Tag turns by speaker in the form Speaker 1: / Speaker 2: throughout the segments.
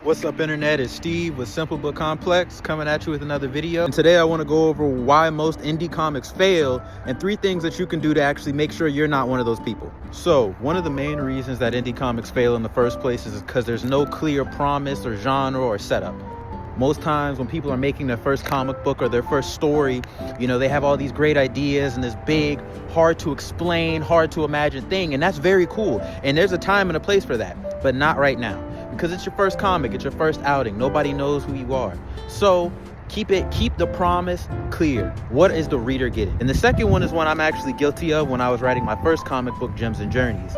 Speaker 1: What's up, internet? It's Steve with Simple But Complex coming at you with another video. And today I want to go over why most indie comics fail and 3 things that you can do to actually make sure you're not one of those people. So one of the main reasons that indie comics fail in the first place is because there's no clear promise or genre or setup. Most times when people are making their first comic book or their first story, they have all these great ideas and this big, hard to explain, hard to imagine thing. And that's very cool. And there's a time and a place for that, but not right now. Because it's your first comic, it's your first outing. Nobody knows who you are. So keep the promise clear. What is the reader getting? And the second one is one I'm actually guilty of when I was writing my first comic book, Gems and Journeys.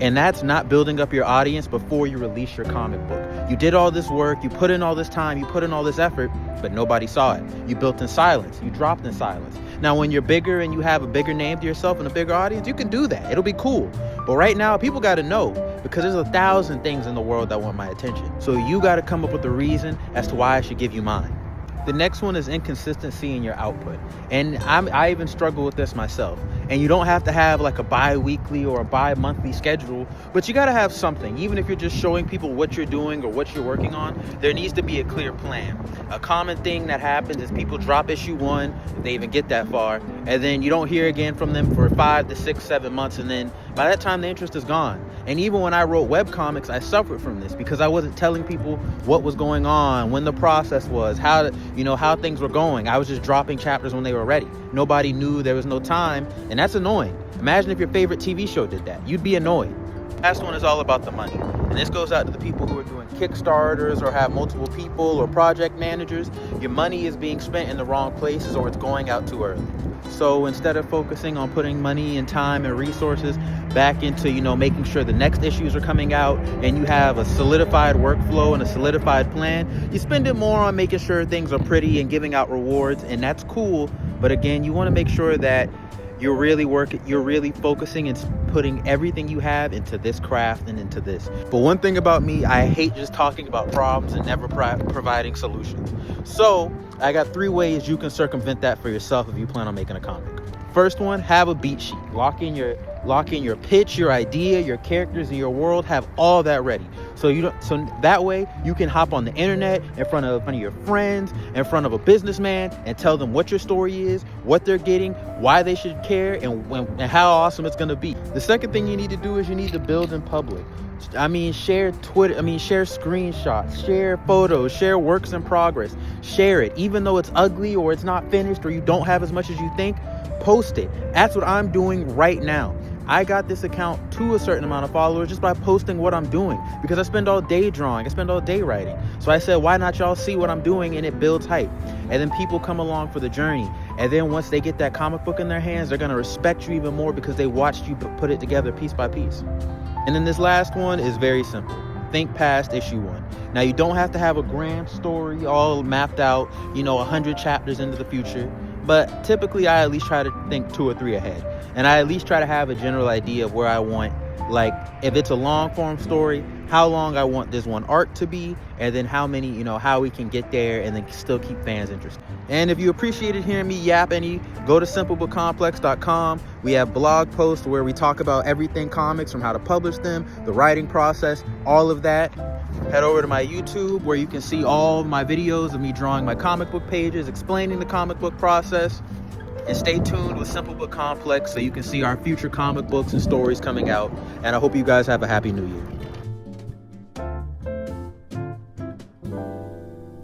Speaker 1: And that's not building up your audience before you release your comic book. You did all this work, you put in all this time, you put in all this effort, but nobody saw it. You built in silence, you dropped in silence. Now, when you're bigger and you have a bigger name to yourself and a bigger audience, you can do that. It'll be cool. But right now, people got to know, because there's 1,000 things in the world that want my attention. So you got to come up with a reason as to why I should give you mine. The next one is inconsistency in your output. And I even struggle with this myself. And you don't have to have like a bi-weekly or a bi-monthly schedule, but you got to have something. Even if you're just showing people what you're doing or what you're working on, there needs to be a clear plan. A common thing that happens is people drop issue 1, if they even get that far, and then you don't hear again from them for 5 to 6, 7 months, and then by that time the interest is gone. And even when I wrote webcomics, I suffered from this because I wasn't telling people what was going on, when the process was, how things were going. I was just dropping chapters when they were ready. Nobody knew, there was no time, and that's annoying. Imagine if your favorite TV show did that. You'd be annoyed. Last one is all about the money. And this goes out to the people who are doing Kickstarters or have multiple people or project managers. Your money is being spent in the wrong places or it's going out too early. So instead of focusing on putting money and time and resources back into, making sure the next issues are coming out and you have a solidified workflow and a solidified plan, you spend it more on making sure things are pretty and giving out rewards. And that's cool. But again, you want to make sure that you're really focusing and putting everything you have into this craft and into this. But one thing about me, I hate just talking about problems and never providing solutions. So I got 3 ways you can circumvent that for yourself if you plan on making a comic. First one, have a beat sheet. Lock in your pitch, your idea, your characters, and your world. Have all that ready. So that way you can hop on the internet in front of your friends, in front of a businessman, and tell them what your story is, what they're getting, why they should care, and how awesome it's gonna be. The second thing you need to do is you need to build in public. Share screenshots, share photos, share works in progress. Share it, even though it's ugly or it's not finished or you don't have as much as you think. Post it. That's what I'm doing right now. I got this account to a certain amount of followers just by posting what I'm doing, because I spend all day drawing, I spend all day writing. So I said, why not y'all see what I'm doing? And it builds hype. And then people come along for the journey. And then once they get that comic book in their hands, they're going to respect you even more because they watched you put it together piece by piece. And then this last one is very simple. Think past issue 1. Now, you don't have to have a grand story all mapped out, 100 chapters into the future. But typically, I at least try to think 2 or 3 ahead. And I at least try to have a general idea of where I want, like, if it's a long form story, how long I want this one arc to be, and then how many, how we can get there and then still keep fans interested. And if you appreciated hearing me yap any, go to simplebutcomplex.com. We have blog posts where we talk about everything comics, from how to publish them, the writing process, all of that. Head over to my YouTube where you can see all of my videos of me drawing my comic book pages, explaining the comic book process. And stay tuned with Simple But Complex so you can see our future comic books and stories coming out. And I hope you guys have a happy new year.